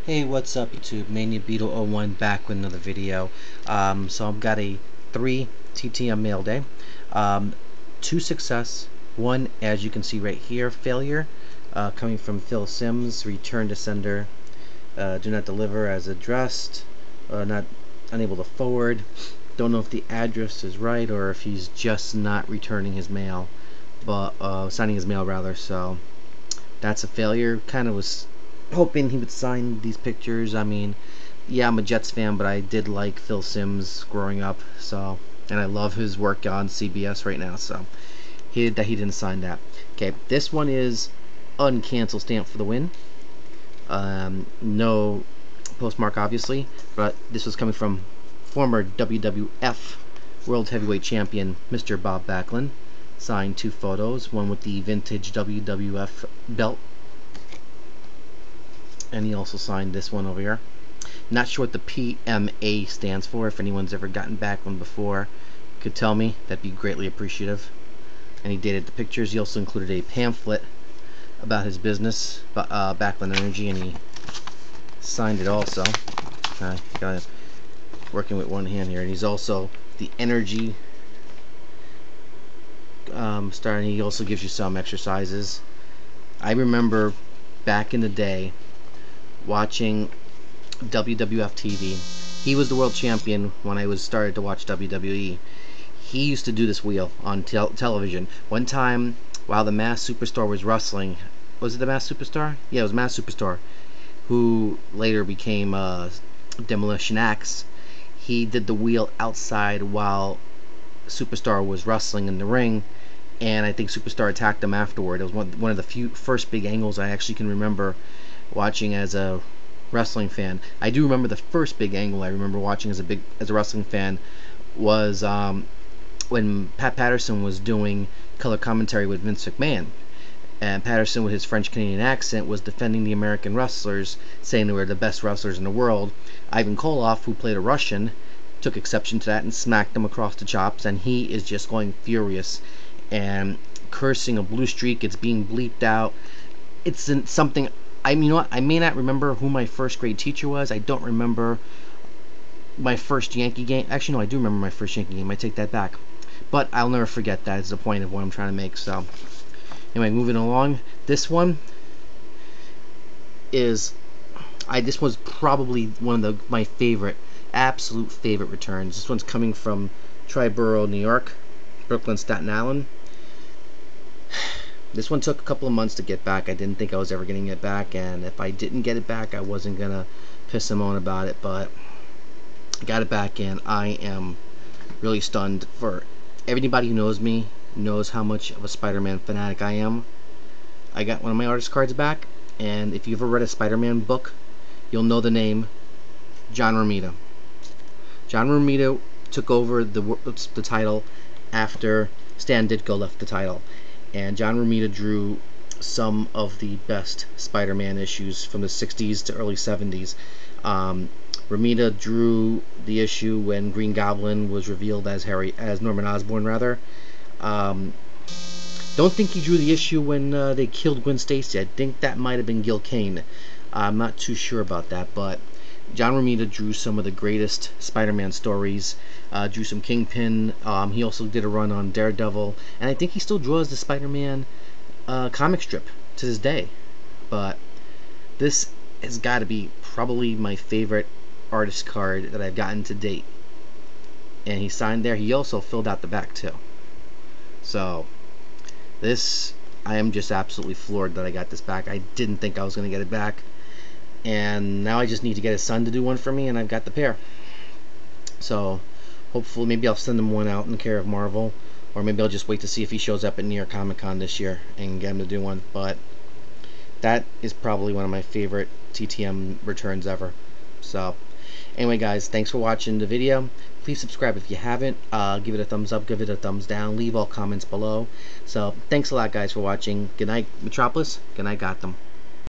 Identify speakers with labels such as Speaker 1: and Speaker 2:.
Speaker 1: Hey, what's up YouTube? Mania Beetle 01 back with another video. So I've got a 3 TTM mail day. 2 success, 1 as you can see right here, failure, coming from Phil Sims, return to sender, do not deliver as addressed, not unable to forward. Don't know if the address is right or if he's just not returning his mail, but signing his mail rather. So that's a failure. Kind of was hoping he would sign these pictures. I mean, yeah, I'm a Jets fan, but I did like Phil Sims growing up, so, and I love his work on CBS right now, so he didn't sign that. Okay, this one is uncancel stamp for the win. No postmark obviously, but this was coming from former WWF World Heavyweight Champion Mr. Bob Backlund. Signed 2 photos, one with the vintage WWF belt, and he also signed this one over here. Not sure what the PMA stands for. If anyone's ever gotten back one before, could tell me, that'd be greatly appreciative. And he dated the pictures. He also included a pamphlet about his business, Backlund Energy, and he signed it also. Got working with one hand here, and he's also the energy star, and he also gives you some exercises. I remember back in the day watching WWF TV. He was the world champion when I started to watch WWE. He used to do this wheel on television. One time, while the Masked Superstar was wrestling, was it the Masked Superstar? Yeah, it was Masked Superstar, who later became Demolition Axe. He did the wheel outside while Superstar was wrestling in the ring, and I think Superstar attacked him afterward. It was one of the first big angles I actually can remember watching as a wrestling fan. I do remember the first big angle I remember watching as a wrestling fan was when Pat Patterson was doing color commentary with Vince McMahon, and Patterson with his French Canadian accent was defending the American wrestlers, saying they were the best wrestlers in the world. Ivan Koloff, who played a Russian, took exception to that and smacked him across the chops, and he is just going furious and cursing a blue streak. It's being bleeped out. It's something. You know what? I may not remember who my first grade teacher was. I don't remember my first Yankee game. Actually, no, I do remember my first Yankee game. I take that back. But I'll never forget that. Is the point of what I'm trying to make. So, anyway, moving along. This one is, this was probably one of my absolute favorite returns. This one's coming from Triborough, New York, Brooklyn, Staten Island. This one took a couple of months to get back. I didn't think I was ever going to get back, and if I didn't get it back, I wasn't going to piss him on about it, but I got it back, and I am really stunned. For everybody who knows me knows how much of a Spider-Man fanatic I am. I got one of my artist cards back, and if you've ever read a Spider-Man book, you'll know the name John Romita. John Romita took over the title after Stan Ditko left the title. And John Romita drew some of the best Spider-Man issues from the 60s to early 70s. Romita drew the issue when Green Goblin was revealed as Norman Osborn, rather. Don't think he drew the issue when they killed Gwen Stacy. I think that might have been Gil Kane. I'm not too sure about that, but John Romita drew some of the greatest Spider-Man stories, drew some Kingpin. He also did a run on Daredevil, and I think he still draws the Spider-Man comic strip to this day. But this has got to be probably my favorite artist card that I've gotten to date. And he signed there. He also filled out the back too. So this, I am just absolutely floored that I got this back. I didn't think I was going to get it back. And now I just need to get his son to do one for me, and I've got the pair. So hopefully, maybe I'll send him one out in care of Marvel, or maybe I'll just wait to see if he shows up at New York Comic Con this year and get him to do one. But that is probably one of my favorite TTM returns ever. So anyway, guys, thanks for watching the video. Please subscribe if you haven't. Give it a thumbs up, give it a thumbs down, leave all comments below. So thanks a lot, guys, for watching. Good night, Metropolis. Good night, Gotham.